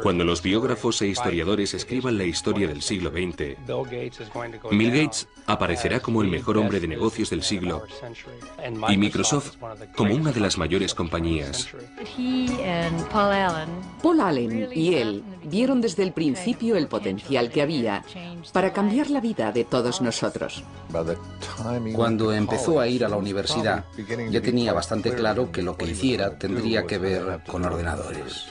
Cuando los biógrafos e historiadores escriban la historia del siglo XX, Bill Gates aparecerá como el mejor hombre de negocios del siglo y Microsoft como una de las mayores compañías. Paul Allen y él vieron desde el principio el potencial que había para cambiar la vida de todos nosotros. Cuando empezó a ir a la universidad, ya tenía bastante claro que lo que hiciera tendría que ver con ordenadores.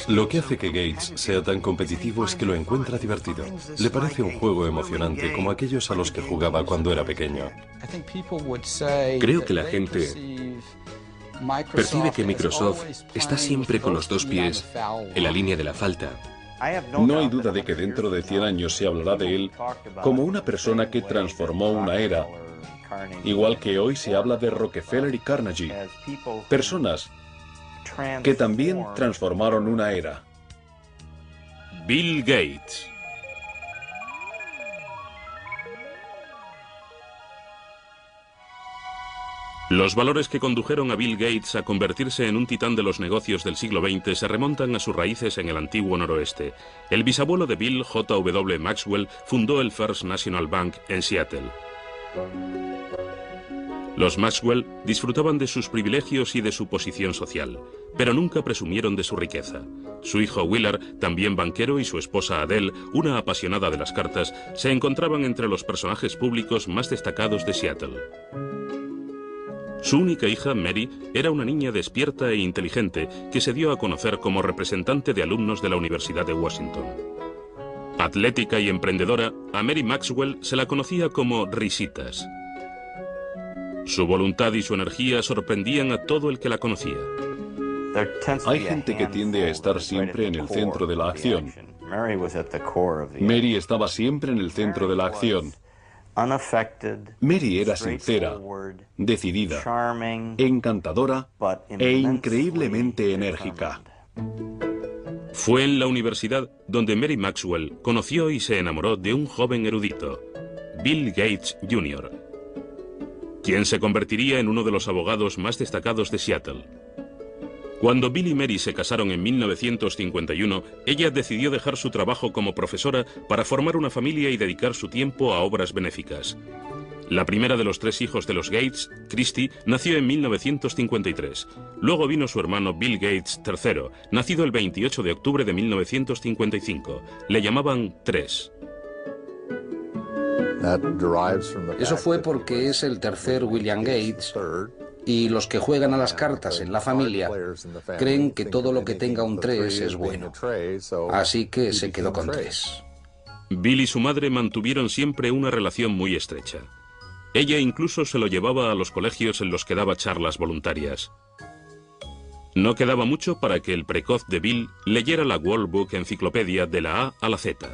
Lo que hace que Gates sea tan competitivo es que lo encuentra divertido. Le parece un juego emocionante como aquellos a los que jugaba cuando era pequeño. Creo que la gente percibe que Microsoft está siempre con los dos pies en la línea de la falta. No hay duda de que dentro de 100 años se hablará de él como una persona que transformó una era, igual que hoy se habla de Rockefeller y Carnegie, personas que también transformaron una era. Bill Gates. Los valores que condujeron a Bill Gates a convertirse en un titán de los negocios del siglo XX se remontan a sus raíces en el antiguo noroeste. El bisabuelo de Bill, J.W. Maxwell, fundó el First National Bank en Seattle. Los Maxwell disfrutaban de sus privilegios y de su posición social, pero nunca presumieron de su riqueza. Su hijo Willard, también banquero, y su esposa Adele, una apasionada de las cartas, se encontraban entre los personajes públicos más destacados de Seattle. Su única hija, Mary, era una niña despierta e inteligente que se dio a conocer como representante de alumnos de la Universidad de Washington. Atlética y emprendedora, a Mary Maxwell se la conocía como Risitas. Su voluntad y su energía sorprendían a todo el que la conocía. Hay gente que tiende a estar siempre en el centro de la acción. Mary estaba siempre en el centro de la acción. Mary era sincera, decidida, encantadora e increíblemente enérgica. Fue en la universidad donde Mary Maxwell conoció y se enamoró de un joven erudito, Bill Gates Jr., quien se convertiría en uno de los abogados más destacados de Seattle. Cuando Bill y Mary se casaron en 1951, ella decidió dejar su trabajo como profesora para formar una familia y dedicar su tiempo a obras benéficas. La primera de los tres hijos de los Gates, Christy, nació en 1953. Luego vino su hermano Bill Gates III, nacido el 28 de octubre de 1955. Le llamaban Tres. Eso fue porque es el tercer William Gates, y los que juegan a las cartas en la familia creen que todo lo que tenga un 3 es bueno. Así que se quedó con 3. Bill y su madre mantuvieron siempre una relación muy estrecha. Ella incluso se lo llevaba a los colegios en los que daba charlas voluntarias. No quedaba mucho para que el precoz de Bill leyera la World Book Enciclopedia de la A a la Z.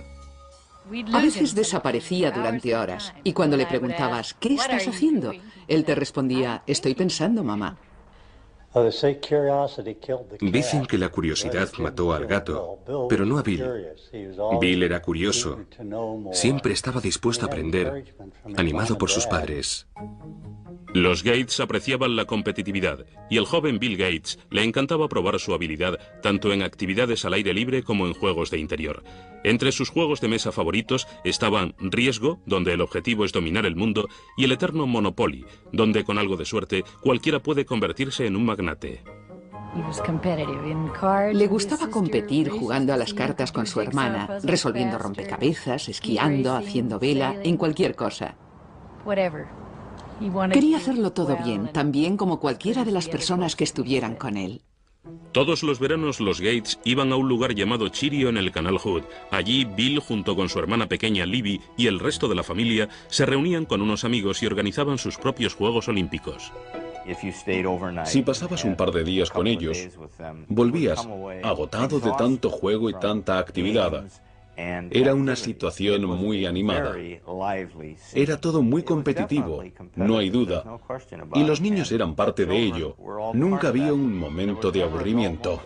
A veces desaparecía durante horas y cuando le preguntabas, ¿qué estás haciendo?, él te respondía, estoy pensando, mamá. Dicen que la curiosidad mató al gato, pero no a Bill. Bill era curioso. Siempre estaba dispuesto a aprender, animado por sus padres. Los Gates apreciaban la competitividad y el joven Bill Gates le encantaba probar su habilidad tanto en actividades al aire libre como en juegos de interior. Entre sus juegos de mesa favoritos estaban Riesgo, donde el objetivo es dominar el mundo, y el eterno Monopoly, donde con algo de suerte cualquiera puede convertirse en un magnate. Le gustaba competir jugando a las cartas con su hermana, resolviendo rompecabezas, esquiando, haciendo vela, en cualquier cosa. Quería hacerlo todo bien, tan bien como cualquiera de las personas que estuvieran con él. Todos los veranos los Gates iban a un lugar llamado Chirio en el Canal Hood. Allí Bill, junto con su hermana pequeña Libby y el resto de la familia, se reunían con unos amigos y organizaban sus propios Juegos Olímpicos. Si pasabas un par de días con ellos, volvías agotado de tanto juego y tanta actividad. Era una situación muy animada. Era todo muy competitivo, no hay duda. Y los niños eran parte de ello. Nunca había un momento de aburrimiento.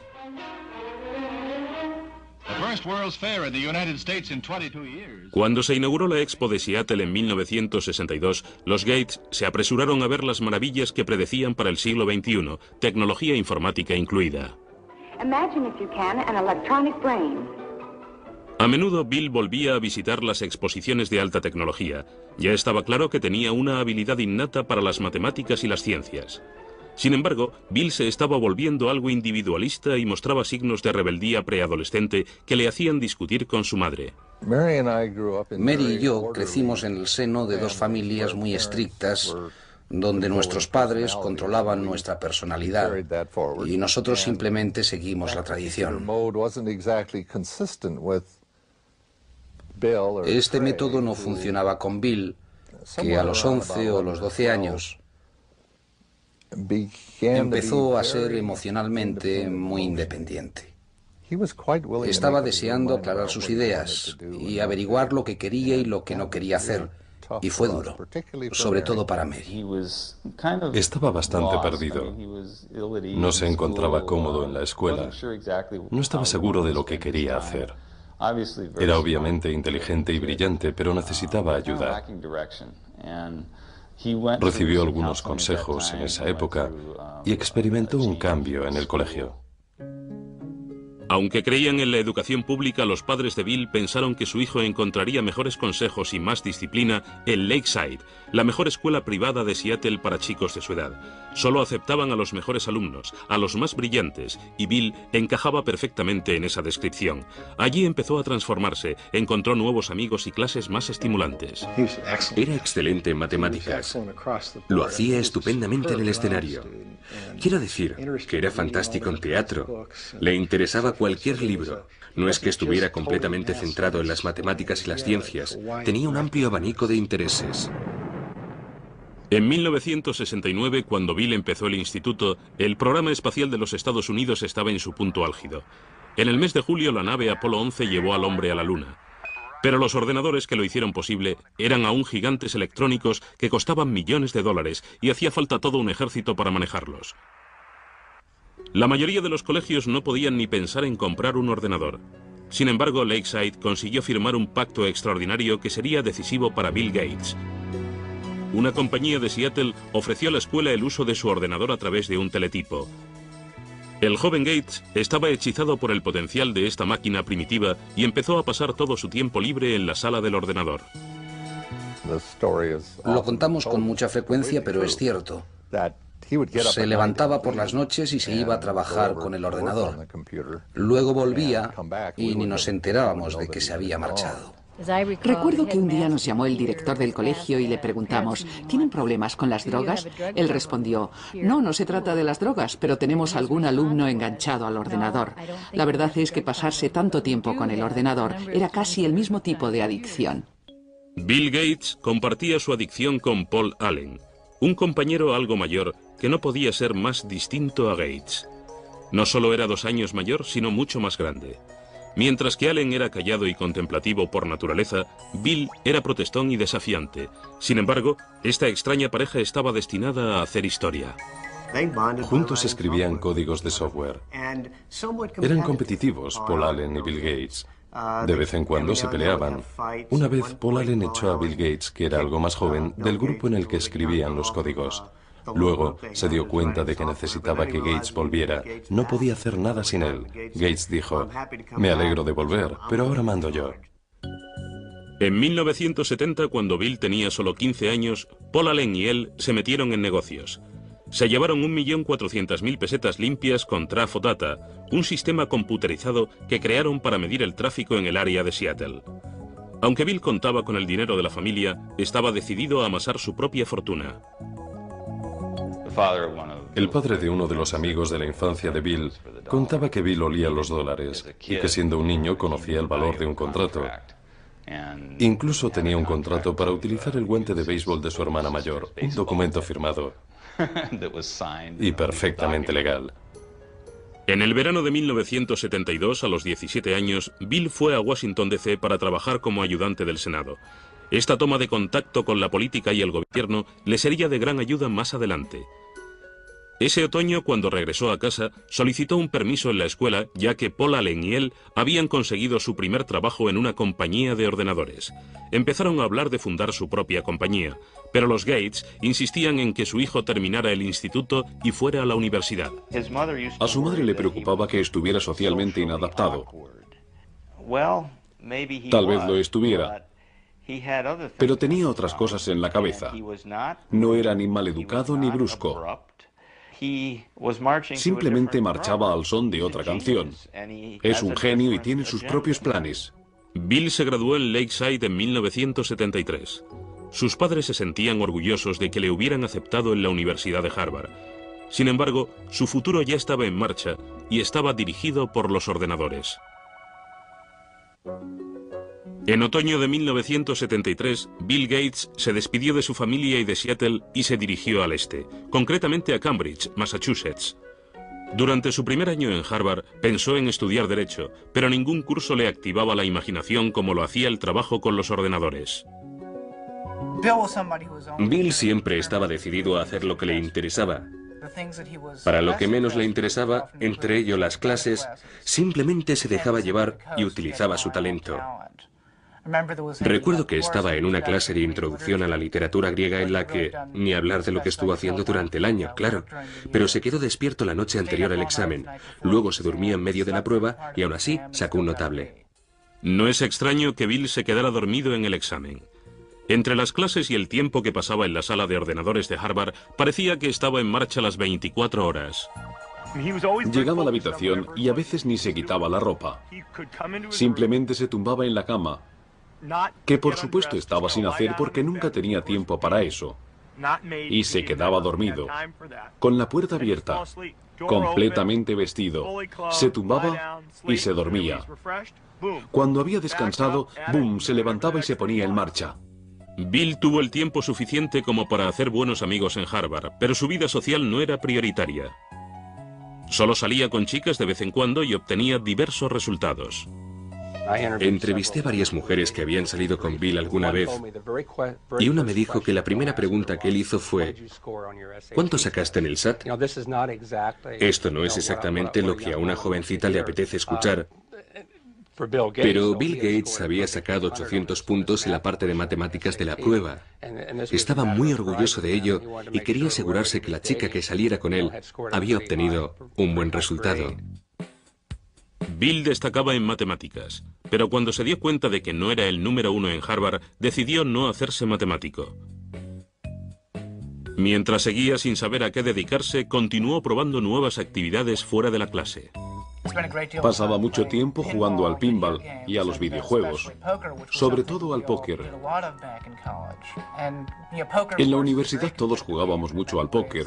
Cuando se inauguró la Expo de Seattle en 1962, los Gates se apresuraron a ver las maravillas que predecían para el siglo XXI, tecnología informática incluida. A menudo Bill volvía a visitar las exposiciones de alta tecnología. Ya estaba claro que tenía una habilidad innata para las matemáticas y las ciencias. Sin embargo, Bill se estaba volviendo algo individualista y mostraba signos de rebeldía preadolescente que le hacían discutir con su madre. Mary y yo crecimos en el seno de dos familias muy estrictas, donde nuestros padres controlaban nuestra personalidad y nosotros simplemente seguimos la tradición. Este método no funcionaba con Bill, que a los 11 o los 12 años empezó a ser emocionalmente muy independiente. Estaba deseando aclarar sus ideas y averiguar lo que quería y lo que no quería hacer, y fue duro, sobre todo para Mary. Estaba bastante perdido. No se encontraba cómodo en la escuela. No estaba seguro de lo que quería hacer. Era obviamente inteligente y brillante, pero necesitaba ayuda. Recibió algunos consejos en esa época y experimentó un cambio en el colegio. Aunque creían en la educación pública, los padres de Bill pensaron que su hijo encontraría mejores consejos y más disciplina en Lakeside, la mejor escuela privada de Seattle para chicos de su edad. Solo aceptaban a los mejores alumnos, a los más brillantes, y Bill encajaba perfectamente en esa descripción. Allí empezó a transformarse, encontró nuevos amigos y clases más estimulantes. Era excelente en matemáticas. Lo hacía estupendamente en el escenario. Quiero decir que era fantástico en teatro. Le interesaba cualquier libro. No es que estuviera completamente centrado en las matemáticas y las ciencias. Tenía un amplio abanico de intereses. En 1969, cuando Bill empezó el instituto, el programa espacial de los Estados Unidos estaba en su punto álgido. En el mes de julio, la nave Apolo 11 llevó al hombre a la Luna. Pero los ordenadores que lo hicieron posible eran aún gigantes electrónicos que costaban millones de dólares y hacía falta todo un ejército para manejarlos. La mayoría de los colegios no podían ni pensar en comprar un ordenador. Sin embargo, Lakeside consiguió firmar un pacto extraordinario que sería decisivo para Bill Gates. Una compañía de Seattle ofreció a la escuela el uso de su ordenador a través de un teletipo. El joven Gates estaba hechizado por el potencial de esta máquina primitiva y empezó a pasar todo su tiempo libre en la sala del ordenador. Lo contamos con mucha frecuencia, pero es cierto. Se levantaba por las noches y se iba a trabajar con el ordenador. Luego volvía y ni nos enterábamos de que se había marchado. Recuerdo que un día nos llamó el director del colegio y le preguntamos, ¿tienen problemas con las drogas? Él respondió, no se trata de las drogas, pero tenemos algún alumno enganchado al ordenador. La verdad es que pasarse tanto tiempo con el ordenador era casi el mismo tipo de adicción. Bill Gates compartía su adicción con Paul Allen, un compañero algo mayor que no podía ser más distinto a Gates. No solo era 2 años mayor, sino mucho más grande. Mientras que Allen era callado y contemplativo por naturaleza, Bill era protestón y desafiante. Sin embargo, esta extraña pareja estaba destinada a hacer historia. Juntos escribían códigos de software. Eran competitivos, Paul Allen y Bill Gates. De vez en cuando se peleaban. Una vez Paul Allen echó a Bill Gates, que era algo más joven, del grupo en el que escribían los códigos. Luego se dio cuenta de que necesitaba que Gates volviera. No podía hacer nada sin él. Gates dijo, me alegro de volver, pero ahora mando yo. En 1970, cuando Bill tenía solo 15 años, Paul Allen y él se metieron en negocios. Se llevaron 1.400.000 pesetas limpias con Trafo Data, un sistema computerizado que crearon para medir el tráfico en el área de Seattle. Aunque Bill contaba con el dinero de la familia, estaba decidido a amasar su propia fortuna. El padre de uno de los amigos de la infancia de Bill contaba que Bill olía los dólares y que siendo un niño conocía el valor de un contrato. Incluso tenía un contrato para utilizar el guante de béisbol de su hermana mayor, un documento firmado y perfectamente legal. En el verano de 1972, a los 17 años, Bill fue a Washington D.C. para trabajar como ayudante del Senado. Esta toma de contacto con la política y el gobierno le sería de gran ayuda más adelante. Ese otoño, cuando regresó a casa, solicitó un permiso en la escuela, ya que Paul Allen y él habían conseguido su primer trabajo en una compañía de ordenadores. Empezaron a hablar de fundar su propia compañía, pero los Gates insistían en que su hijo terminara el instituto y fuera a la universidad. A su madre le preocupaba que estuviera socialmente inadaptado. Tal vez lo estuviera, pero tenía otras cosas en la cabeza. No era ni maleducado ni brusco. Simplemente marchaba al son de otra canción. Es un genio y tiene sus propios planes. Bill se graduó en Lakeside en 1973. Sus padres se sentían orgullosos de que le hubieran aceptado en la Universidad de Harvard. Sin embargo, su futuro ya estaba en marcha y estaba dirigido por los ordenadores. En otoño de 1973, Bill Gates se despidió de su familia y de Seattle y se dirigió al este, concretamente a Cambridge, Massachusetts. Durante su primer año en Harvard, pensó en estudiar Derecho, pero ningún curso le activaba la imaginación como lo hacía el trabajo con los ordenadores. Bill siempre estaba decidido a hacer lo que le interesaba. Para lo que menos le interesaba, entre ello las clases, simplemente se dejaba llevar y utilizaba su talento. Recuerdo que estaba en una clase de introducción a la literatura griega en la que, ni hablar de lo que estuvo haciendo durante el año, claro, pero se quedó despierto la noche anterior al examen, luego se durmía en medio de la prueba y aún así sacó un notable. No es extraño que Bill se quedara dormido en el examen. Entre las clases y el tiempo que pasaba en la sala de ordenadores de Harvard, parecía que estaba en marcha las 24 horas. Llegaba a la habitación y a veces ni se quitaba la ropa. Simplemente se tumbaba en la cama, que por supuesto estaba sin hacer porque nunca tenía tiempo para eso. Y se quedaba dormido, con la puerta abierta, completamente vestido. Se tumbaba y se dormía. Cuando había descansado, ¡boom!, se levantaba y se ponía en marcha. Bill tuvo el tiempo suficiente como para hacer buenos amigos en Harvard, pero su vida social no era prioritaria. Solo salía con chicas de vez en cuando y obtenía diversos resultados. Entrevisté a varias mujeres que habían salido con Bill alguna vez y una me dijo que la primera pregunta que él hizo fue ¿cuánto sacaste en el SAT? Esto no es exactamente lo que a una jovencita le apetece escuchar, pero Bill Gates había sacado 800 puntos en la parte de matemáticas de la prueba. Estaba muy orgulloso de ello y quería asegurarse que la chica que saliera con él había obtenido un buen resultado. Bill destacaba en matemáticas, pero cuando se dio cuenta de que no era el número uno en Harvard, decidió no hacerse matemático. Mientras seguía sin saber a qué dedicarse, continuó probando nuevas actividades fuera de la clase. Pasaba mucho tiempo jugando al pinball y a los videojuegos, sobre todo al póker. En la universidad todos jugábamos mucho al póker.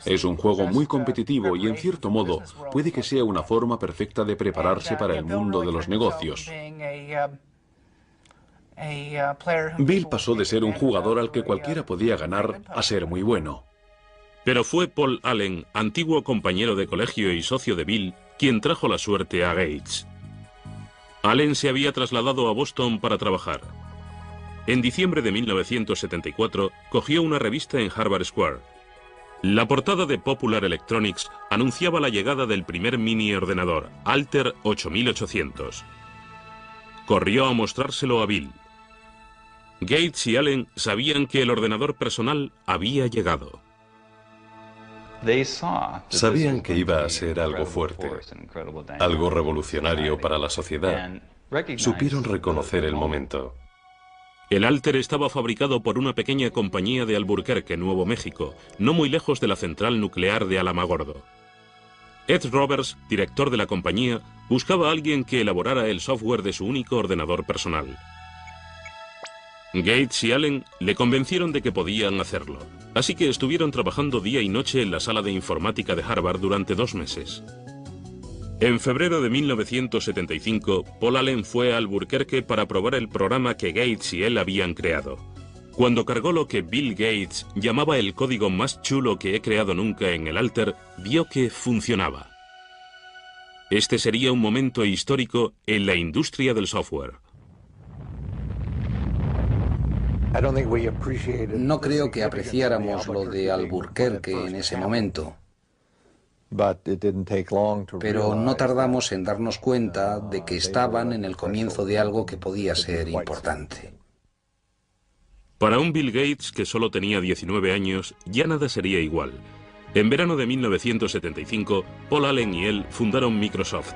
Es un juego muy competitivo y en cierto modo puede que sea una forma perfecta de prepararse para el mundo de los negocios. Bill pasó de ser un jugador al que cualquiera podía ganar a ser muy bueno. Pero fue Paul Allen, antiguo compañero de colegio y socio de Bill, quien trajo la suerte a Gates. Allen se había trasladado a Boston para trabajar. En diciembre de 1974 cogió una revista en Harvard Square. La portada de Popular Electronics anunciaba la llegada del primer mini ordenador, Altair 8800. Corrió a mostrárselo a Bill. Gates y Allen sabían que el ordenador personal había llegado. Sabían que iba a ser algo fuerte, algo revolucionario para la sociedad. Supieron reconocer el momento. El Altair estaba fabricado por una pequeña compañía de Albuquerque, Nuevo México, no muy lejos de la central nuclear de Alamogordo. Ed Roberts, director de la compañía, buscaba a alguien que elaborara el software de su único ordenador personal. Gates y Allen le convencieron de que podían hacerlo, así que estuvieron trabajando día y noche en la sala de informática de Harvard durante 2 meses. En febrero de 1975, Paul Allen fue a Albuquerque para probar el programa que Gates y él habían creado. Cuando cargó lo que Bill Gates llamaba el código más chulo que he creado nunca en el Altair, vio que funcionaba. Este sería un momento histórico en la industria del software. No creo que apreciáramos lo de Albuquerque en ese momento, pero no tardamos en darnos cuenta de que estaban en el comienzo de algo que podía ser importante. Para un Bill Gates que solo tenía 19 años, ya nada sería igual. En verano de 1975, Paul Allen y él fundaron Microsoft.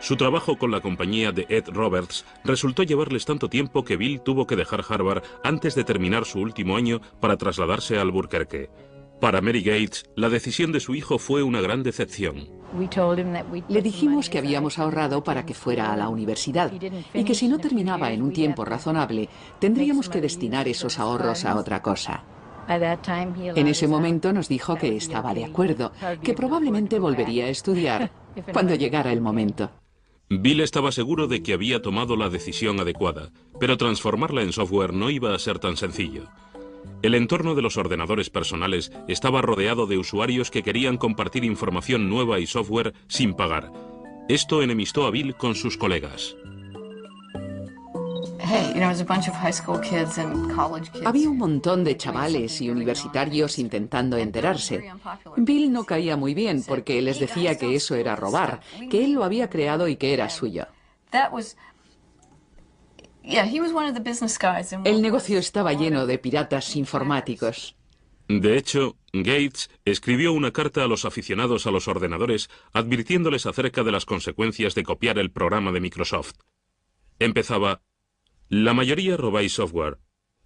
Su trabajo con la compañía de Ed Roberts resultó llevarles tanto tiempo que Bill tuvo que dejar Harvard antes de terminar su último año para trasladarse a Albuquerque. Para Mary Gates, la decisión de su hijo fue una gran decepción. Le dijimos que habíamos ahorrado para que fuera a la universidad y que si no terminaba en un tiempo razonable, tendríamos que destinar esos ahorros a otra cosa. En ese momento nos dijo que estaba de acuerdo, que probablemente volvería a estudiar cuando llegara el momento. Bill estaba seguro de que había tomado la decisión adecuada, pero transformarla en software no iba a ser tan sencillo. El entorno de los ordenadores personales estaba rodeado de usuarios que querían compartir información nueva y software sin pagar. Esto enemistó a Bill con sus colegas. Había un montón de chavales y universitarios intentando enterarse. Bill no caía muy bien porque les decía que eso era robar, que él lo había creado y que era suyo. El negocio estaba lleno de piratas informáticos. De hecho, Gates escribió una carta a los aficionados a los ordenadores advirtiéndoles acerca de las consecuencias de copiar el programa de Microsoft. Empezaba: la mayoría robáis software.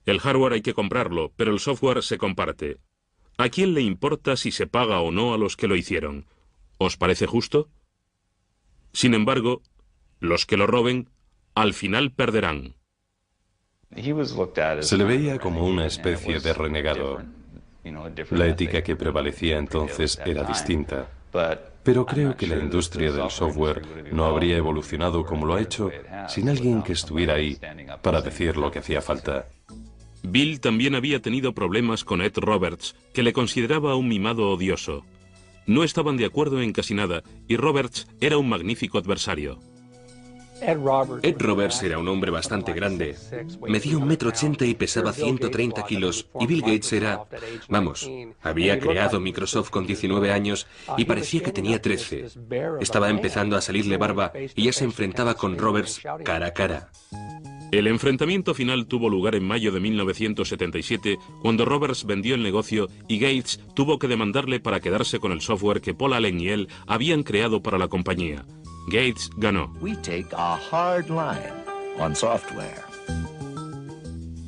El hardware hay que comprarlo, pero el software se comparte. ¿A quién le importa si se paga o no a los que lo hicieron? ¿Os parece justo? Sin embargo, los que lo roben, al final perderán. Se le veía como una especie de renegado. La ética que prevalecía entonces era distinta. Pero creo que la industria del software no habría evolucionado como lo ha hecho sin alguien que estuviera ahí para decir lo que hacía falta. Bill también había tenido problemas con Ed Roberts, que le consideraba un mimado odioso. No estaban de acuerdo en casi nada, y Roberts era un magnífico adversario. Ed Roberts era un hombre bastante grande. Medía 1,80 m y pesaba 130 kilos, y Bill Gates era... Vamos, había creado Microsoft con 19 años y parecía que tenía 13. Estaba empezando a salirle barba y ya se enfrentaba con Roberts cara a cara. El enfrentamiento final tuvo lugar en mayo de 1977, cuando Roberts vendió el negocio y Gates tuvo que demandarle para quedarse con el software que Paul Allen y él habían creado para la compañía. Gates ganó.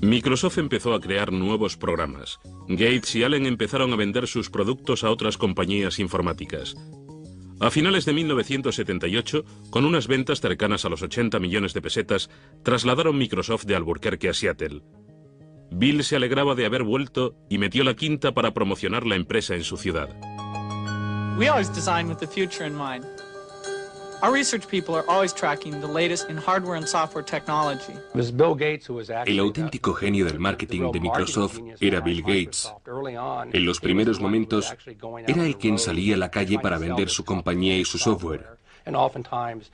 Microsoft empezó a crear nuevos programas. Gates y Allen empezaron a vender sus productos a otras compañías informáticas. A finales de 1978, con unas ventas cercanas a los 80 millones de pesetas, trasladaron Microsoft de Albuquerque a Seattle. Bill se alegraba de haber vuelto y metió la quinta para promocionar la empresa en su ciudad. We always design with the future in mind. Our research people are always tracking the latest in hardware and software technology. El auténtico genio del marketing de Microsoft era Bill Gates. En los primeros momentos, era el quien salía a la calle para vender su compañía y su software.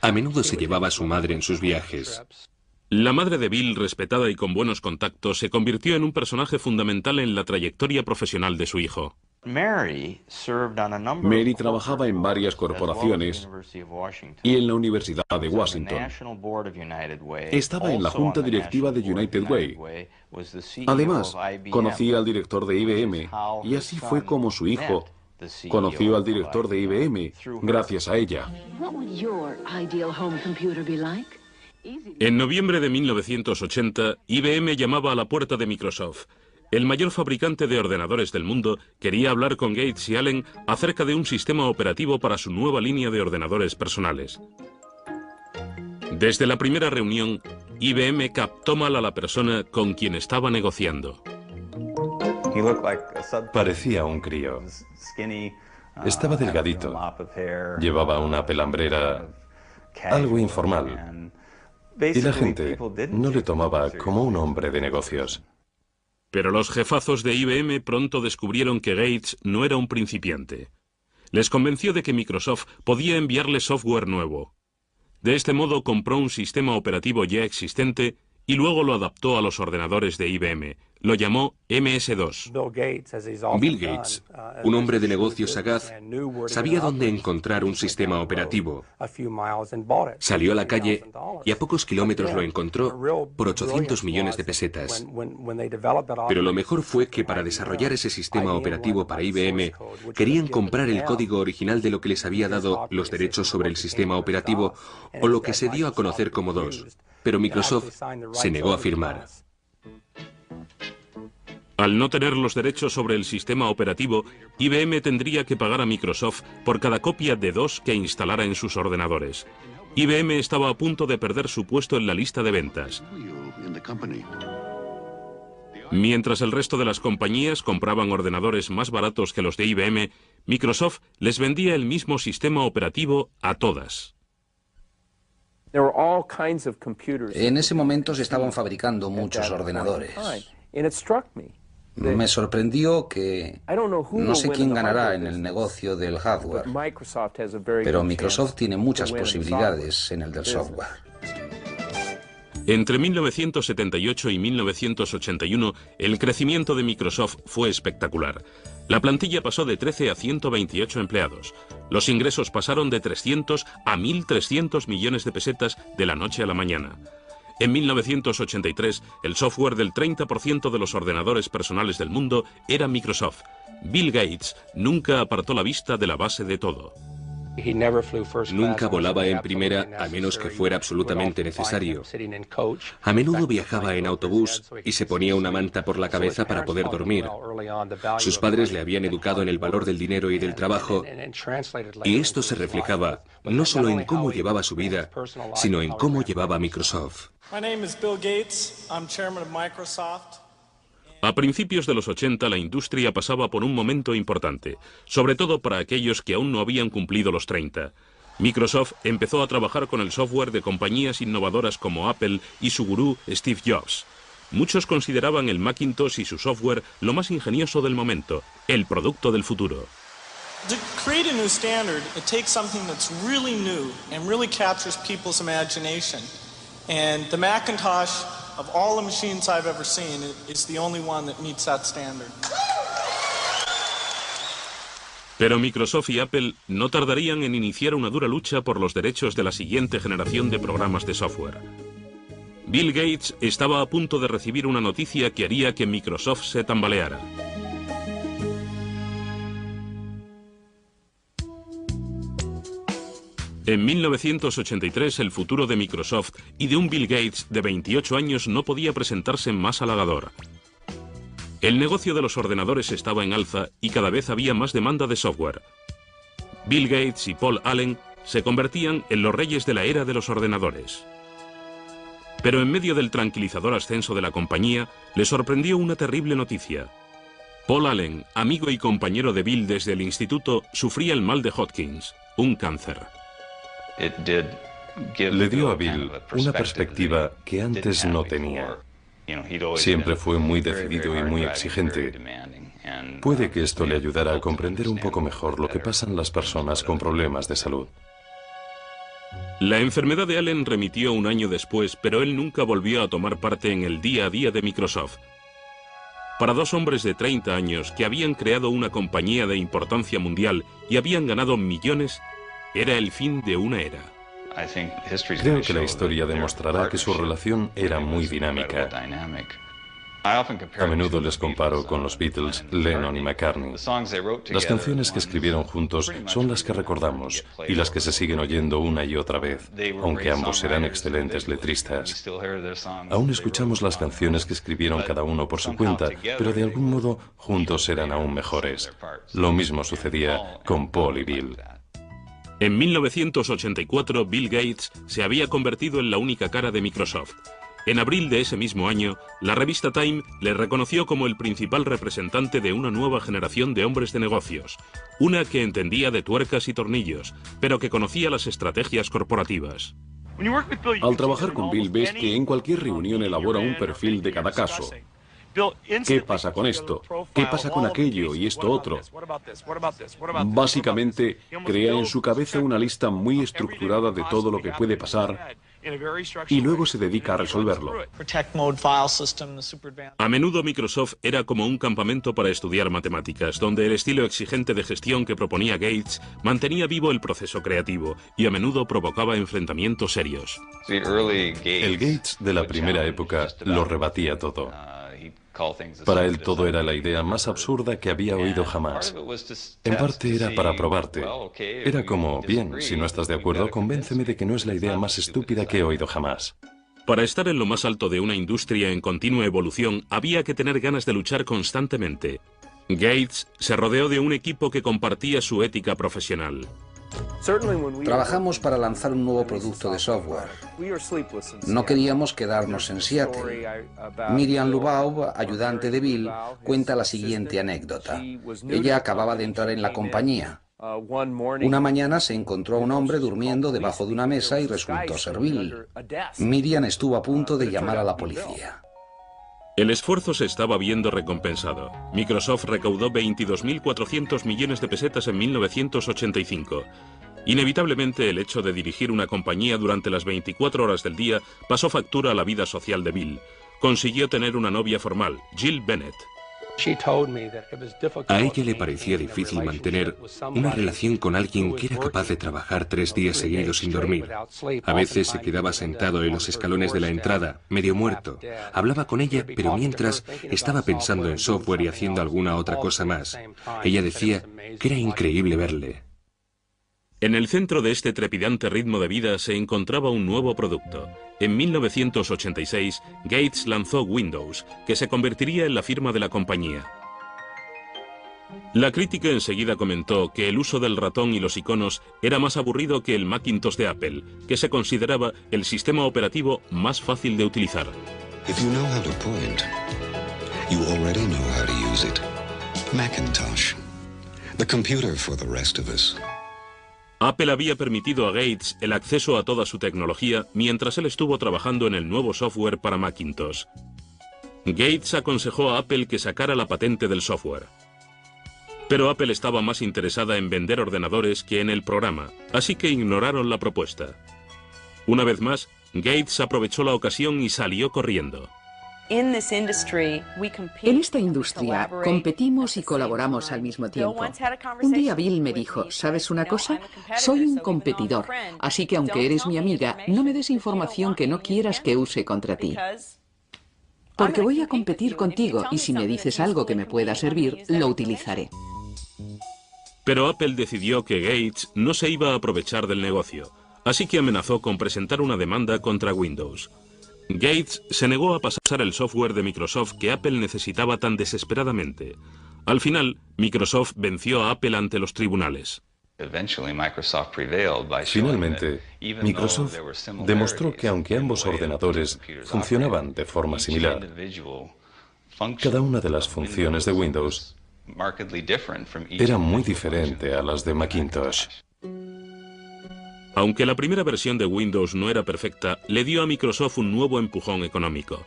A menudo se llevaba a su madre en sus viajes. La madre de Bill, respetada y con buenos contactos, se convirtió en un personaje fundamental en la trayectoria profesional de su hijo. Mary trabajaba en varias corporaciones y en la Universidad de Washington. Estaba en la junta directiva de United Way. Además, conocía al director de IBM y así fue como su hijo conoció al director de IBM gracias a ella. En noviembre de 1980, IBM llamaba a la puerta de Microsoft. El mayor fabricante de ordenadores del mundo quería hablar con Gates y Allen acerca de un sistema operativo para su nueva línea de ordenadores personales. Desde la primera reunión, IBM captó mal a la persona con quien estaba negociando. Parecía un crío. Estaba delgadito. Llevaba una pelambrera algo informal. Y la gente no le tomaba como un hombre de negocios. Pero los jefazos de IBM pronto descubrieron que Gates no era un principiante. Les convenció de que Microsoft podía enviarle software nuevo. De este modo compró un sistema operativo ya existente y luego lo adaptó a los ordenadores de IBM, lo llamó MS-2. Bill Gates, un hombre de negocios sagaz, sabía dónde encontrar un sistema operativo. Salió a la calle y a pocos kilómetros lo encontró por 800 millones de pesetas. Pero lo mejor fue que para desarrollar ese sistema operativo para IBM, querían comprar el código original de lo que les había dado los derechos sobre el sistema operativo, o lo que se dio a conocer como DOS. Pero Microsoft se negó a firmar. Al no tener los derechos sobre el sistema operativo, IBM tendría que pagar a Microsoft por cada copia de DOS que instalara en sus ordenadores. IBM estaba a punto de perder su puesto en la lista de ventas. Mientras el resto de las compañías compraban ordenadores más baratos que los de IBM, Microsoft les vendía el mismo sistema operativo a todas. En ese momento se estaban fabricando muchos ordenadores. Me sorprendió que no sé quién ganará en el negocio del hardware, pero Microsoft tiene muchas posibilidades en el del software. Entre 1978 y 1981, el crecimiento de Microsoft fue espectacular. La plantilla pasó de 13 a 128 empleados. Los ingresos pasaron de 300 a 1.300 millones de pesetas de la noche a la mañana. En 1983, el software del 30% de los ordenadores personales del mundo era Microsoft. Bill Gates nunca apartó la vista de la base de todo. Nunca volaba en primera a menos que fuera absolutamente necesario. A menudo viajaba en autobús y se ponía una manta por la cabeza para poder dormir. Sus padres le habían educado en el valor del dinero y del trabajo, y esto se reflejaba no solo en cómo llevaba su vida, sino en cómo llevaba Microsoft. A principios de los 80, la industria pasaba por un momento importante, sobre todo para aquellos que aún no habían cumplido los 30. Microsoft empezó a trabajar con el software de compañías innovadoras como Apple y su gurú Steve Jobs. Muchos consideraban el Macintosh y su software lo más ingenioso del momento, el producto del futuro. To create a new standard, it takes something that's really new and really captures people's imagination. And the Macintosh, of all the machines I've ever seen, is the only one that meets that standard. Pero Microsoft y Apple no tardarían en iniciar una dura lucha por los derechos de la siguiente generación de programas de software. Bill Gates estaba a punto de recibir una noticia que haría que Microsoft se tambaleara. En 1983, el futuro de Microsoft y de un Bill Gates de 28 años no podía presentarse más halagador. El negocio de los ordenadores estaba en alza y cada vez había más demanda de software. Bill Gates y Paul Allen se convertían en los reyes de la era de los ordenadores. Pero en medio del tranquilizador ascenso de la compañía, le sorprendió una terrible noticia. Paul Allen, amigo y compañero de Bill desde el instituto, sufría el mal de Hodgkins, un cáncer. Le dio a Bill una perspectiva que antes no tenía. Siempre fue muy decidido y muy exigente. Puede que esto le ayudara a comprender un poco mejor lo que pasan las personas con problemas de salud. La enfermedad de Allen remitió un año después, pero él nunca volvió a tomar parte en el día a día de Microsoft. Para dos hombres de 30 años que habían creado una compañía de importancia mundial y habían ganado millones, era el fin de una era. Creo que la historia demostrará que su relación era muy dinámica. A menudo les comparo con los Beatles, Lennon y McCartney. Las canciones que escribieron juntos son las que recordamos y las que se siguen oyendo una y otra vez, aunque ambos eran excelentes letristas. Aún escuchamos las canciones que escribieron cada uno por su cuenta, pero de algún modo juntos eran aún mejores. Lo mismo sucedía con Paul y Bill. En 1984, Bill Gates se había convertido en la única cara de Microsoft. En abril de ese mismo año, la revista Time le reconoció como el principal representante de una nueva generación de hombres de negocios, una que entendía de tuercas y tornillos, pero que conocía las estrategias corporativas. Al trabajar con Bill ves que en cualquier reunión elabora un perfil de cada caso. ¿Qué pasa con esto? ¿Qué pasa con aquello y esto otro? Básicamente, crea en su cabeza una lista muy estructurada de todo lo que puede pasar y luego se dedica a resolverlo. A menudo Microsoft era como un campamento para estudiar matemáticas, donde el estilo exigente de gestión que proponía Gates mantenía vivo el proceso creativo y a menudo provocaba enfrentamientos serios. El Gates de la primera época lo rebatía todo. Para él todo era la idea más absurda que había oído jamás. En parte era para probarte. Era como, bien, si no estás de acuerdo, convénceme de que no es la idea más estúpida que he oído jamás. Para estar en lo más alto de una industria en continua evolución, había que tener ganas de luchar constantemente. Gates se rodeó de un equipo que compartía su ética profesional. Trabajamos para lanzar un nuevo producto de software. No queríamos quedarnos en Seattle. Miriam Lubaub, ayudante de Bill, cuenta la siguiente anécdota. Ella acababa de entrar en la compañía. Una mañana se encontró a un hombre durmiendo debajo de una mesa y resultó ser Bill. Miriam estuvo a punto de llamar a la policía. El esfuerzo se estaba viendo recompensado. Microsoft recaudó 22.400 millones de pesetas en 1985. Inevitablemente, el hecho de dirigir una compañía durante las 24 horas del día pasó factura a la vida social de Bill. Consiguió tener una novia formal, Jill Bennett. A ella le parecía difícil mantener una relación con alguien que era capaz de trabajar 3 días seguidos sin dormir. A veces se quedaba sentado en los escalones de la entrada, medio muerto. Hablaba con ella, pero mientras estaba pensando en software y haciendo alguna otra cosa más. Ella decía que era increíble verle. En el centro de este trepidante ritmo de vida se encontraba un nuevo producto. En 1986, Gates lanzó Windows, que se convertiría en la firma de la compañía. La crítica enseguida comentó que el uso del ratón y los iconos era más aburrido que el Macintosh de Apple, que se consideraba el sistema operativo más fácil de utilizar. If you know how to point, you already know how to use it. Macintosh, the computer for the rest of us. Apple había permitido a Gates el acceso a toda su tecnología mientras él estuvo trabajando en el nuevo software para Macintosh. Gates aconsejó a Apple que sacara la patente del software. Pero Apple estaba más interesada en vender ordenadores que en el programa, así que ignoraron la propuesta. Una vez más, Gates aprovechó la ocasión y salió corriendo. En esta industria competimos y colaboramos al mismo tiempo. Un día Bill me dijo, ¿sabes una cosa? Soy un competidor, así que aunque eres mi amiga, no me des información que no quieras que use contra ti. Porque voy a competir contigo y si me dices algo que me pueda servir, lo utilizaré. Pero Apple decidió que Gates no se iba a aprovechar del negocio, así que amenazó con presentar una demanda contra Windows. Gates se negó a pasar el software de Microsoft que Apple necesitaba tan desesperadamente. Al final, Microsoft venció a Apple ante los tribunales. Finalmente, Microsoft demostró que aunque ambos ordenadores funcionaban de forma similar, cada una de las funciones de Windows era muy diferente a las de Macintosh. Aunque la primera versión de Windows no era perfecta, le dio a Microsoft un nuevo empujón económico.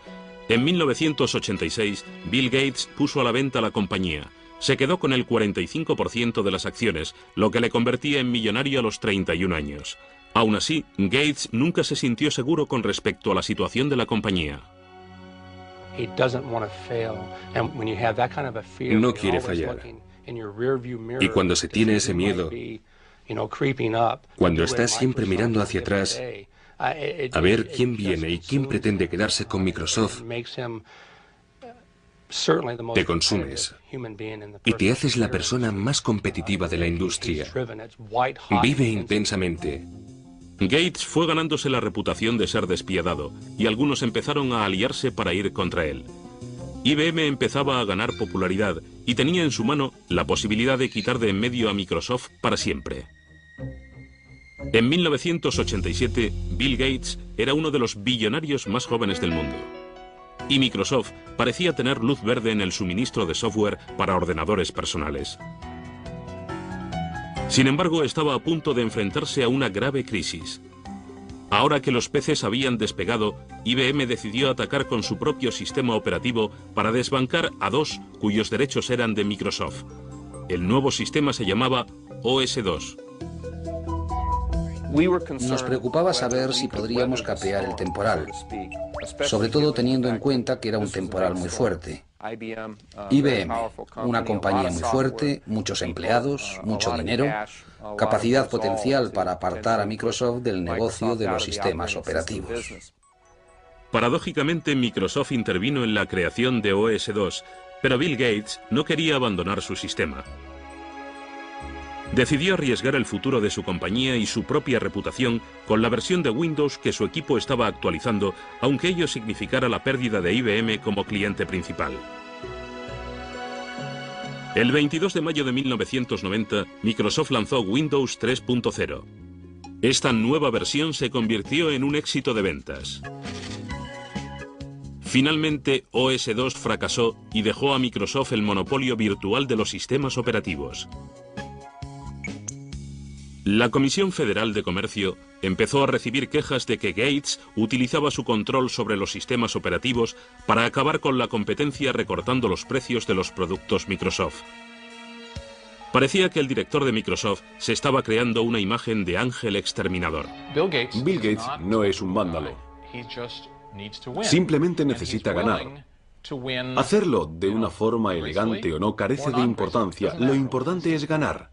En 1986, Bill Gates puso a la venta la compañía. Se quedó con el 45% de las acciones, lo que le convertía en millonario a los 31 años. Aún así, Gates nunca se sintió seguro con respecto a la situación de la compañía. No quiere fallar. Y cuando se tiene ese miedo, cuando estás siempre mirando hacia atrás a ver quién viene y quién pretende quedarse con Microsoft, te consumes y te haces la persona más competitiva de la industria. Vive intensamente. Gates fue ganándose la reputación de ser despiadado y algunos empezaron a aliarse para ir contra él. IBM empezaba a ganar popularidad y tenía en su mano la posibilidad de quitar de en medio a Microsoft para siempre. En 1987, Bill Gates era uno de los billonarios más jóvenes del mundo. Y Microsoft parecía tener luz verde en el suministro de software para ordenadores personales. Sin embargo, estaba a punto de enfrentarse a una grave crisis. Ahora que los PCs habían despegado, IBM decidió atacar con su propio sistema operativo para desbancar a dos cuyos derechos eran de Microsoft. El nuevo sistema se llamaba OS2. Nos preocupaba saber si podríamos capear el temporal, sobre todo teniendo en cuenta que era un temporal muy fuerte. IBM, una compañía muy fuerte, muchos empleados, mucho dinero, capacidad potencial para apartar a Microsoft del negocio de los sistemas operativos. Paradójicamente, Microsoft intervino en la creación de OS/2, pero Bill Gates no quería abandonar su sistema. Decidió arriesgar el futuro de su compañía y su propia reputación con la versión de Windows que su equipo estaba actualizando, aunque ello significara la pérdida de IBM como cliente principal. El 22 de mayo de 1990, Microsoft lanzó Windows 3.0. Esta nueva versión se convirtió en un éxito de ventas. Finalmente, OS/2 fracasó y dejó a Microsoft el monopolio virtual de los sistemas operativos. La Comisión Federal de Comercio empezó a recibir quejas de que Gates utilizaba su control sobre los sistemas operativos para acabar con la competencia recortando los precios de los productos Microsoft. Parecía que el director de Microsoft se estaba creando una imagen de ángel exterminador. Bill Gates no es un vándalo. Simplemente necesita ganar. Hacerlo de una forma elegante o no carece de importancia. Lo importante es ganar.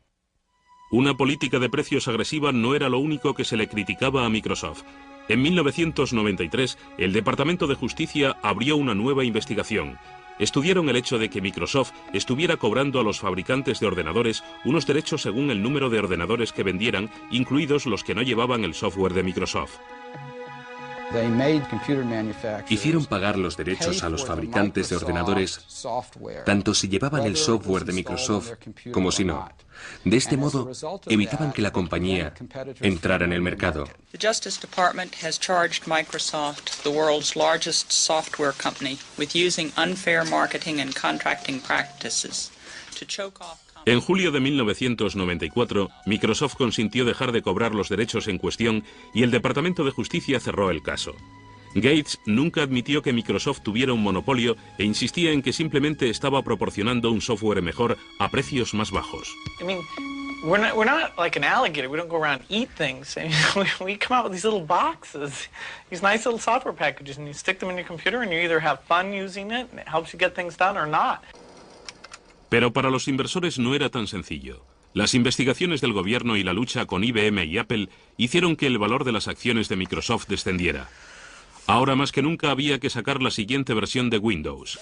Una política de precios agresiva no era lo único que se le criticaba a Microsoft. En 1993, el Departamento de Justicia abrió una nueva investigación. Estudiaron el hecho de que Microsoft estuviera cobrando a los fabricantes de ordenadores unos derechos según el número de ordenadores que vendieran, incluidos los que no llevaban el software de Microsoft. Hicieron pagar los derechos a los fabricantes de ordenadores, tanto si llevaban el software de Microsoft como si no. De este modo, evitaban que la compañía entrara en el mercado. The Justice Department has charged Microsoft, the world's largest software company, with using unfair marketing and contracting practices to choke off. En julio de 1994, Microsoft consintió dejar de cobrar los derechos en cuestión y el Departamento de Justicia cerró el caso. Gates nunca admitió que Microsoft tuviera un monopolio e insistía en que simplemente estaba proporcionando un software mejor a precios más bajos. We're not like an alligator. We don't go around and eat things. We come out with these little boxes, these nice little software packages, and you stick them in your computer and you either have fun using it and it helps you get things done or not. Pero para los inversores no era tan sencillo. Las investigaciones del gobierno y la lucha con IBM y Apple hicieron que el valor de las acciones de Microsoft descendiera. Ahora más que nunca había que sacar la siguiente versión de Windows.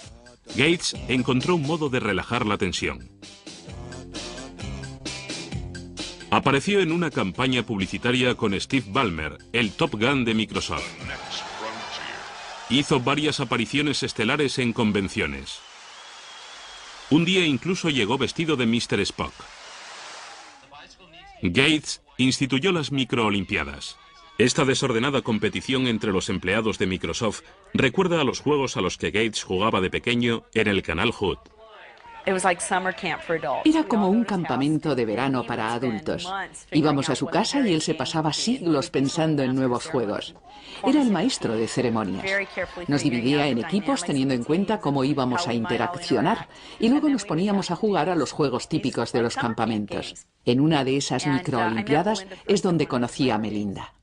Gates encontró un modo de relajar la tensión. Apareció en una campaña publicitaria con Steve Ballmer, el Top Gun de Microsoft. Hizo varias apariciones estelares en convenciones. Un día incluso llegó vestido de Mr. Spock. Gates instituyó las microolimpiadas. Esta desordenada competición entre los empleados de Microsoft recuerda a los juegos a los que Gates jugaba de pequeño en el canal Hood. Era como un campamento de verano para adultos. Íbamos a su casa y él se pasaba siglos pensando en nuevos juegos. Era el maestro de ceremonias. Nos dividía en equipos teniendo en cuenta cómo íbamos a interaccionar y luego nos poníamos a jugar a los juegos típicos de los campamentos. En una de esas microolimpiadas es donde conocí a Melinda.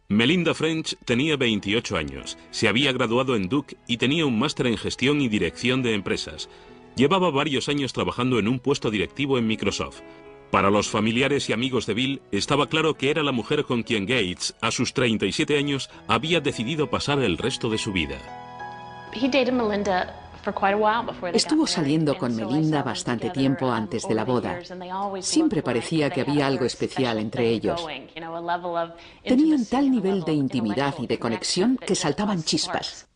Melinda French tenía 28 años, se había graduado en Duke y tenía un máster en gestión y dirección de empresas. Llevaba varios años trabajando en un puesto directivo en Microsoft. Para los familiares y amigos de Bill, estaba claro que era la mujer con quien Gates, a sus 37 años, había decidido pasar el resto de su vida. Estuvo saliendo con Melinda bastante tiempo antes de la boda. Siempre parecía que había algo especial entre ellos. Tenían tal nivel de intimidad y de conexión que saltaban chispas.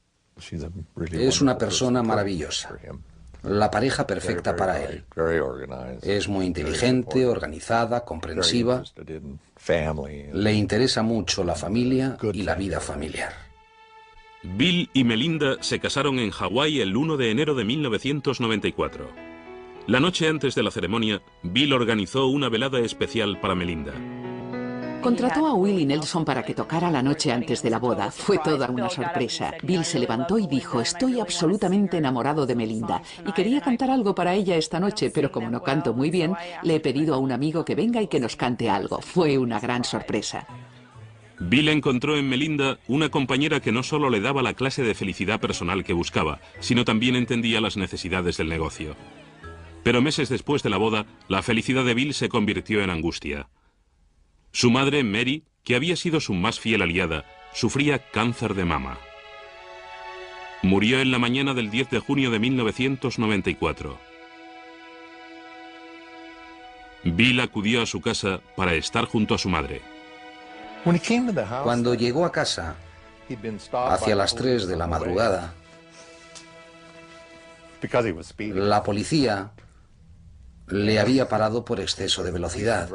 Es una persona maravillosa. La pareja perfecta para él. Es muy inteligente, organizada, comprensiva. Le interesa mucho la familia y la vida familiar. Bill y Melinda se casaron en Hawái el 1 de enero de 1994. La noche antes de la ceremonia, Bill organizó una velada especial para Melinda. Contrató a Willie Nelson para que tocara la noche antes de la boda. Fue toda una sorpresa. Bill se levantó y dijo: estoy absolutamente enamorado de Melinda y quería cantar algo para ella esta noche, pero como no canto muy bien, le he pedido a un amigo que venga y que nos cante algo. Fue una gran sorpresa. Bill encontró en Melinda una compañera que no solo le daba la clase de felicidad personal que buscaba, sino también entendía las necesidades del negocio. Pero meses después de la boda, la felicidad de Bill se convirtió en angustia. Su madre, Mary, que había sido su más fiel aliada, sufría cáncer de mama. Murió en la mañana del 10 de junio de 1994. Bill acudió a su casa para estar junto a su madre. Cuando llegó a casa, hacia las 3 de la madrugada, la policía le había parado por exceso de velocidad.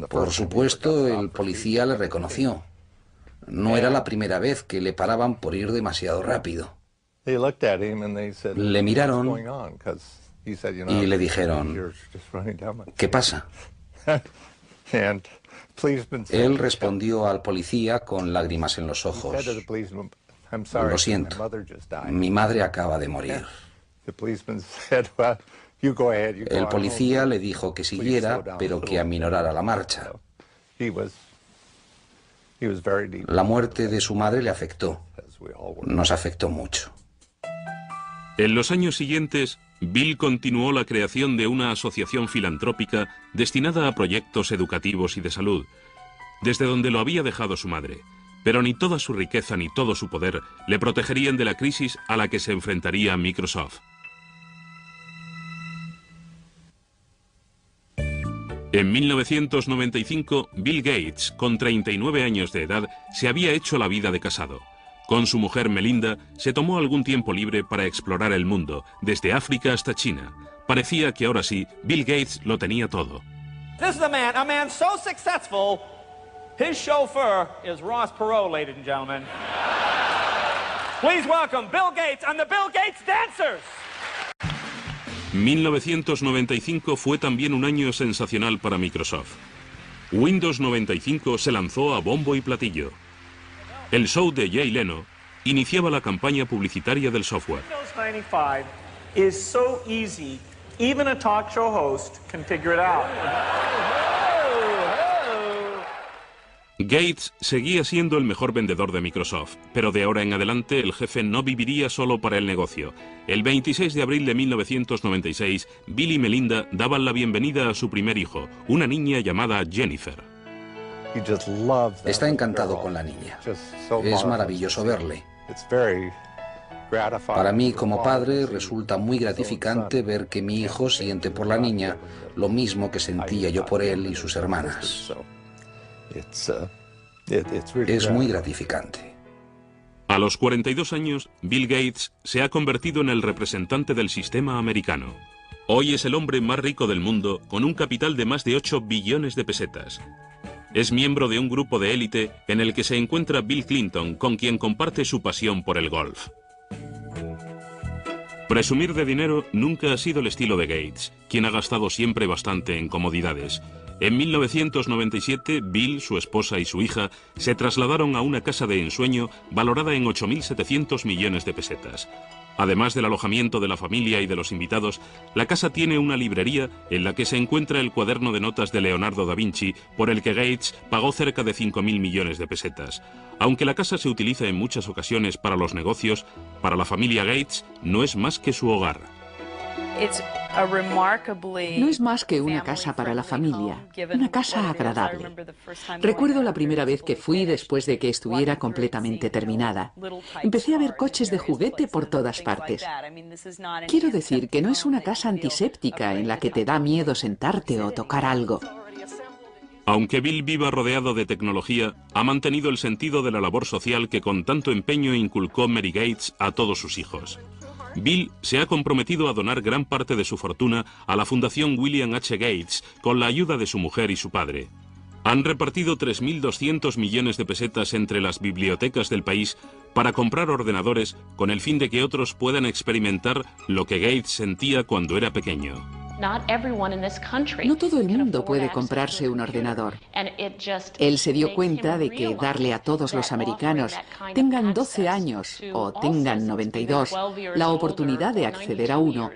Por supuesto, el policía le reconoció. No era la primera vez que le paraban por ir demasiado rápido. Le miraron y le dijeron, ¿qué pasa? Él respondió al policía con lágrimas en los ojos. Lo siento, mi madre acaba de morir. El policía le dijo que siguiera, pero que aminorara la marcha. La muerte de su madre le afectó. Nos afectó mucho. En los años siguientes, Bill continuó la creación de una asociación filantrópica destinada a proyectos educativos y de salud, desde donde lo había dejado su madre. Pero ni toda su riqueza ni todo su poder le protegerían de la crisis a la que se enfrentaría Microsoft. En 1995, Bill Gates, con 39 años de edad, se había hecho la vida de casado. Con su mujer Melinda, se tomó algún tiempo libre para explorar el mundo, desde África hasta China. Parecía que ahora sí, Bill Gates lo tenía todo. This is a man so successful, his chauffeur is Ross Perot, ladies and gentlemen. Please welcome Bill Gates and the Bill Gates Dancers. 1995 fue también un año sensacional para Microsoft. Windows 95 se lanzó a bombo y platillo. El show de Jay Leno iniciaba la campaña publicitaria del software. Windows 95 is so easy, even a talk show host can figure it out. Gates seguía siendo el mejor vendedor de Microsoft, pero de ahora en adelante el jefe no viviría solo para el negocio. El 26 de abril de 1996, Bill y Melinda daban la bienvenida a su primer hijo, una niña llamada Jennifer. Está encantado con la niña. Es maravilloso verle. Para mí, como padre, resulta muy gratificante ver que mi hijo siente por la niña lo mismo que sentía yo por él y sus hermanas. Es muy gratificante. A los 42 años, Bill Gates se ha convertido en el representante del sistema americano. Hoy es el hombre más rico del mundo, con un capital de más de 8 billones de pesetas. Es miembro de un grupo de élite en el que se encuentra Bill Clinton, con quien comparte su pasión por el golf. Presumir de dinero nunca ha sido el estilo de Gates, quien ha gastado siempre bastante en comodidades. En 1997, Bill, su esposa y su hija se trasladaron a una casa de ensueño valorada en 8.700 millones de pesetas. Además del alojamiento de la familia y de los invitados, la casa tiene una librería en la que se encuentra el cuaderno de notas de Leonardo da Vinci, por el que Gates pagó cerca de 5.000 millones de pesetas. Aunque la casa se utiliza en muchas ocasiones para los negocios, para la familia Gates no es más que su hogar. No es más que una casa para la familia, una casa agradable. Recuerdo la primera vez que fui después de que estuviera completamente terminada. Empecé a ver coches de juguete por todas partes. Quiero decir que no es una casa antiséptica en la que te da miedo sentarte o tocar algo. Aunque Bill viva rodeado de tecnología, ha mantenido el sentido de la labor social que con tanto empeño inculcó Mary Gates a todos sus hijos. Bill se ha comprometido a donar gran parte de su fortuna a la Fundación William H. Gates con la ayuda de su mujer y su padre. Han repartido 3.200 millones de pesetas entre las bibliotecas del país para comprar ordenadores con el fin de que otros puedan experimentar lo que Gates sentía cuando era pequeño. No todo el mundo puede comprarse un ordenador. Él se dio cuenta de que darle a todos los americanos, tengan 12 años o tengan 92, la oportunidad de acceder a uno,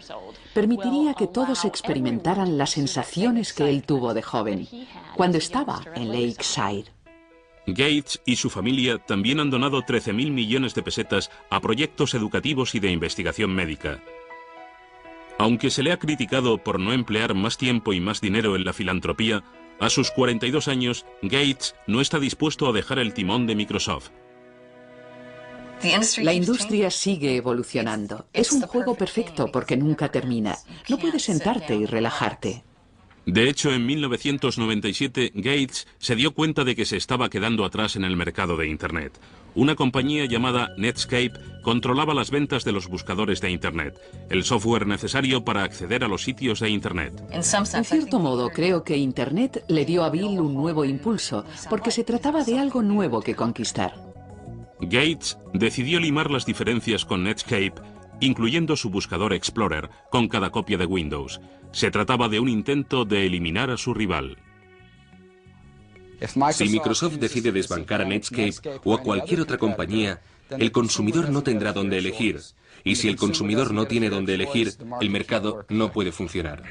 permitiría que todos experimentaran las sensaciones que él tuvo de joven, cuando estaba en Lakeside. Gates y su familia también han donado 13.000 millones de pesetas a proyectos educativos y de investigación médica. Aunque se le ha criticado por no emplear más tiempo y más dinero en la filantropía, a sus 42 años, Gates no está dispuesto a dejar el timón de Microsoft. La industria sigue evolucionando. Es un juego perfecto porque nunca termina. No puedes sentarte y relajarte. De hecho, en 1997, Gates se dio cuenta de que se estaba quedando atrás en el mercado de Internet. Una compañía llamada Netscape controlaba las ventas de los buscadores de Internet, el software necesario para acceder a los sitios de Internet. En cierto modo, creo que Internet le dio a Bill un nuevo impulso, porque se trataba de algo nuevo que conquistar. Gates decidió limar las diferencias con Netscape, incluyendo su buscador Explorer, con cada copia de Windows. Se trataba de un intento de eliminar a su rival. Si Microsoft decide desbancar a Netscape o a cualquier otra compañía, el consumidor no tendrá dónde elegir. Y si el consumidor no tiene dónde elegir, el mercado no puede funcionar.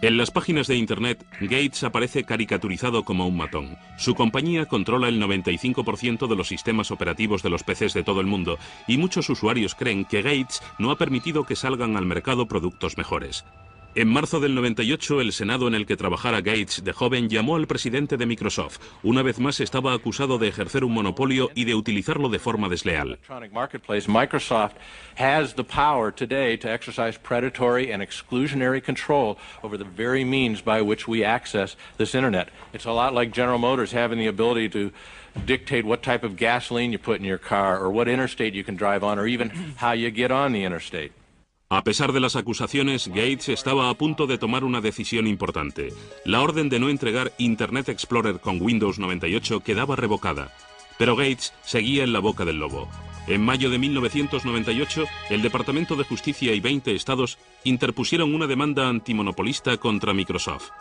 En las páginas de Internet, Gates aparece caricaturizado como un matón. Su compañía controla el 95% de los sistemas operativos de los PCs de todo el mundo, y muchos usuarios creen que Gates no ha permitido que salgan al mercado productos mejores. En marzo del 98, el Senado en el que trabajara Gates de joven llamó al presidente de Microsoft. Una vez más estaba acusado de ejercer un monopolio y de utilizarlo de forma desleal. Microsoft has the power today to exercise predatory and exclusionary control over the very means by which we access this internet. It's a lot like General Motors having the ability to dictate what type of gasoline you put in your car, or what interstate you can drive on, or even how you get on the interstate. A pesar de las acusaciones, Gates estaba a punto de tomar una decisión importante. La orden de no entregar Internet Explorer con Windows 98 quedaba revocada. Pero Gates seguía en la boca del lobo. En mayo de 1998, el Departamento de Justicia y 20 estados interpusieron una demanda antimonopolista contra Microsoft.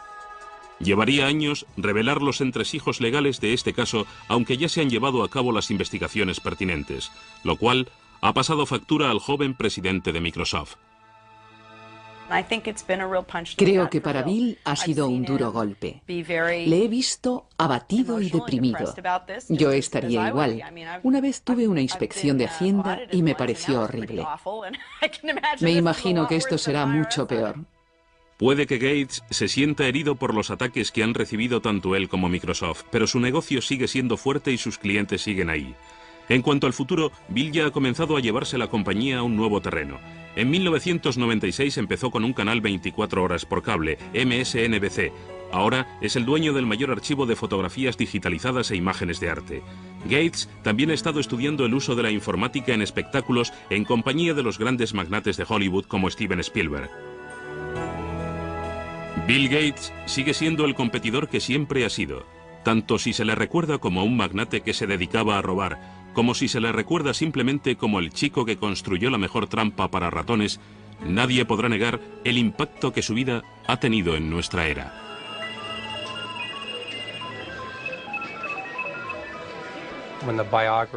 Llevaría años revelar los entresijos legales de este caso, aunque ya se han llevado a cabo las investigaciones pertinentes, lo cual ha pasado factura al joven presidente de Microsoft. Creo que para Bill ha sido un duro golpe. Le he visto abatido y deprimido. Yo estaría igual. Una vez tuve una inspección de Hacienda y me pareció horrible. Me imagino que esto será mucho peor. Puede que Gates se sienta herido por los ataques que han recibido tanto él como Microsoft, pero su negocio sigue siendo fuerte y sus clientes siguen ahí. En cuanto al futuro, Bill ya ha comenzado a llevarse la compañía a un nuevo terreno. En 1996 empezó con un canal 24 horas por cable, MSNBC. Ahora es el dueño del mayor archivo de fotografías digitalizadas e imágenes de arte. Gates también ha estado estudiando el uso de la informática en espectáculos en compañía de los grandes magnates de Hollywood como Steven Spielberg. Bill Gates sigue siendo el competidor que siempre ha sido, tanto si se le recuerda como un magnate que se dedicaba a robar, como si se le recuerda simplemente como el chico que construyó la mejor trampa para ratones. Nadie podrá negar el impacto que su vida ha tenido en nuestra era.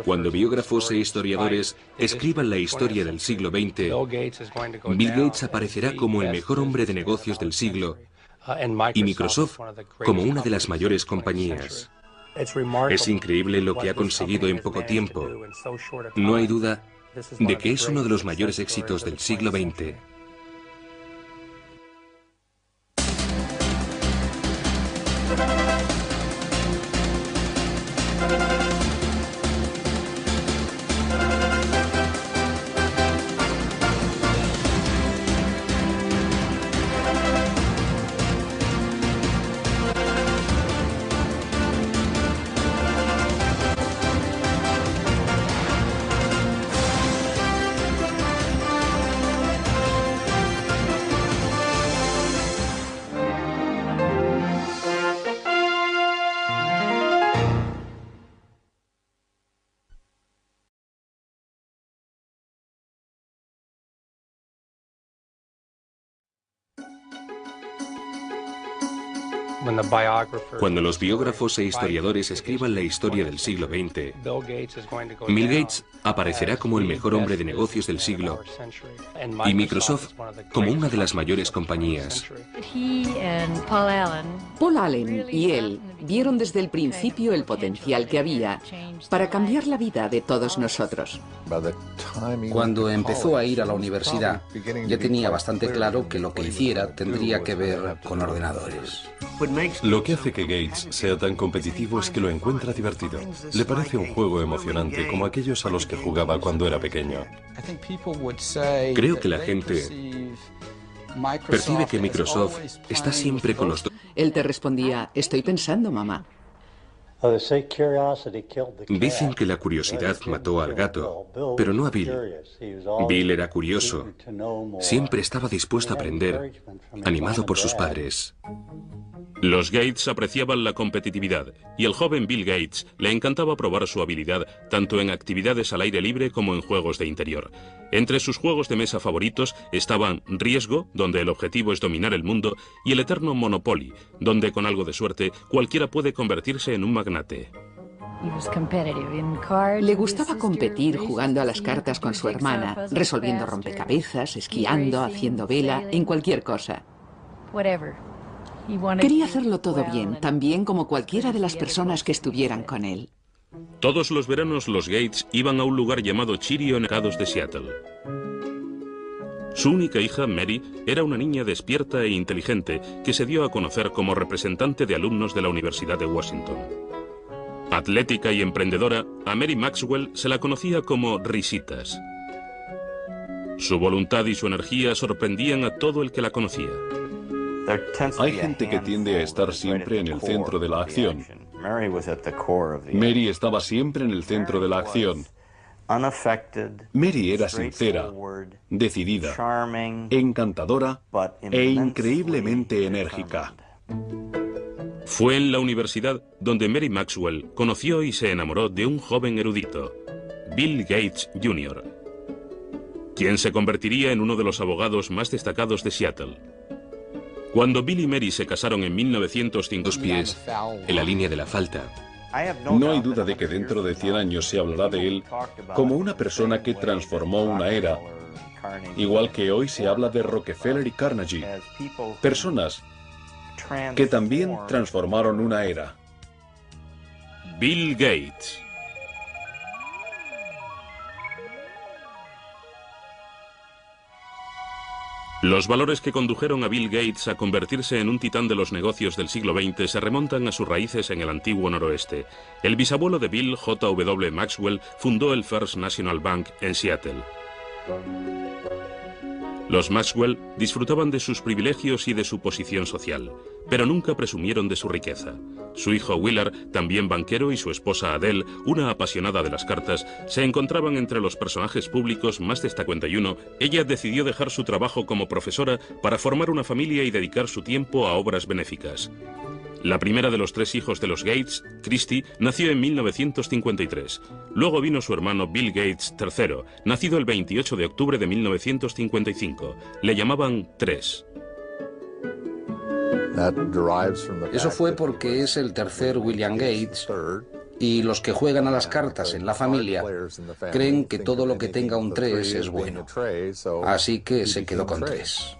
Cuando biógrafos e historiadores escriban la historia del siglo XX, Bill Gates aparecerá como el mejor hombre de negocios del siglo y Microsoft como una de las mayores compañías. Es increíble lo que ha conseguido en poco tiempo. No hay duda de que es uno de los mayores éxitos del siglo XX. Cuando los biógrafos e historiadores escriban la historia del siglo XX, Bill Gates aparecerá como el mejor hombre de negocios del siglo y Microsoft como una de las mayores compañías. Paul Allen y él vieron desde el principio el potencial que había para cambiar la vida de todos nosotros. Cuando empezó a ir a la universidad, ya tenía bastante claro que lo que hiciera tendría que ver con ordenadores. Lo que hace que Gates sea tan competitivo es que lo encuentra divertido. Le parece un juego emocionante como aquellos a los que jugaba cuando era pequeño. Creo que la gente percibe que Microsoft está siempre con los dos. Él te respondía, estoy pensando, mamá. Dicen que la curiosidad mató al gato, pero no a Bill. Bill era curioso. Siempre estaba dispuesto a aprender, animado por sus padres. Los Gates apreciaban la competitividad y el joven Bill Gates le encantaba probar su habilidad tanto en actividades al aire libre como en juegos de interior. Entre sus juegos de mesa favoritos estaban Riesgo, donde el objetivo es dominar el mundo, y el eterno Monopoly, donde con algo de suerte cualquiera puede convertirse en un magnate. Le gustaba competir jugando a las cartas con su hermana, resolviendo rompecabezas, esquiando, haciendo vela, en cualquier cosa. Quería hacerlo todo bien, tan bien como cualquiera de las personas que estuvieran con él. Todos los veranos los Gates iban a un lugar llamado Cheerio en los de Seattle. Su única hija, Mary, era una niña despierta e inteligente que se dio a conocer como representante de alumnos de la Universidad de Washington. Atlética y emprendedora, a Mary Maxwell se la conocía como Risitas. Su voluntad y su energía sorprendían a todo el que la conocía. Hay gente que tiende a estar siempre en el centro de la acción. Mary estaba siempre en el centro de la acción. Mary era sincera, decidida, encantadora e increíblemente enérgica. Fue en la universidad donde Mary Maxwell conoció y se enamoró de un joven erudito, Bill Gates Jr., quien se convertiría en uno de los abogados más destacados de Seattle. Cuando Bill y Mary se casaron en 1905, Dos pies en la línea de la falta. No hay duda de que dentro de 100 años se hablará de él como una persona que transformó una era, igual que hoy se habla de Rockefeller y Carnegie, personas que también transformaron una era. Bill Gates. Los valores que condujeron a Bill Gates a convertirse en un titán de los negocios del siglo XX se remontan a sus raíces en el antiguo noroeste. El bisabuelo de Bill, J.W. Maxwell, fundó el First National Bank en Seattle. Los Maxwell disfrutaban de sus privilegios y de su posición social, pero nunca presumieron de su riqueza. Su hijo Willard, también banquero, y su esposa Adele, una apasionada de las cartas, se encontraban entre los personajes públicos más destacados. Ella decidió dejar su trabajo como profesora para formar una familia y dedicar su tiempo a obras benéficas. La primera de los tres hijos de los Gates, Christy, nació en 1953. Luego vino su hermano Bill Gates III, nacido el 28 de octubre de 1955. Le llamaban Tres. Eso fue porque es el tercer William Gates y los que juegan a las cartas en la familia creen que todo lo que tenga un 3 es bueno. Así que se quedó con 3.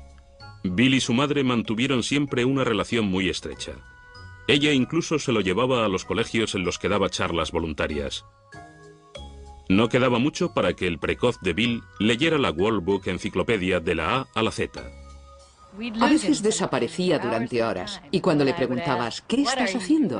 Bill y su madre mantuvieron siempre una relación muy estrecha. Ella incluso se lo llevaba a los colegios en los que daba charlas voluntarias. No quedaba mucho para que el precoz de Bill leyera la World Book Enciclopedia de la A a la Z. A veces desaparecía durante horas y cuando le preguntabas, ¿qué estás haciendo?,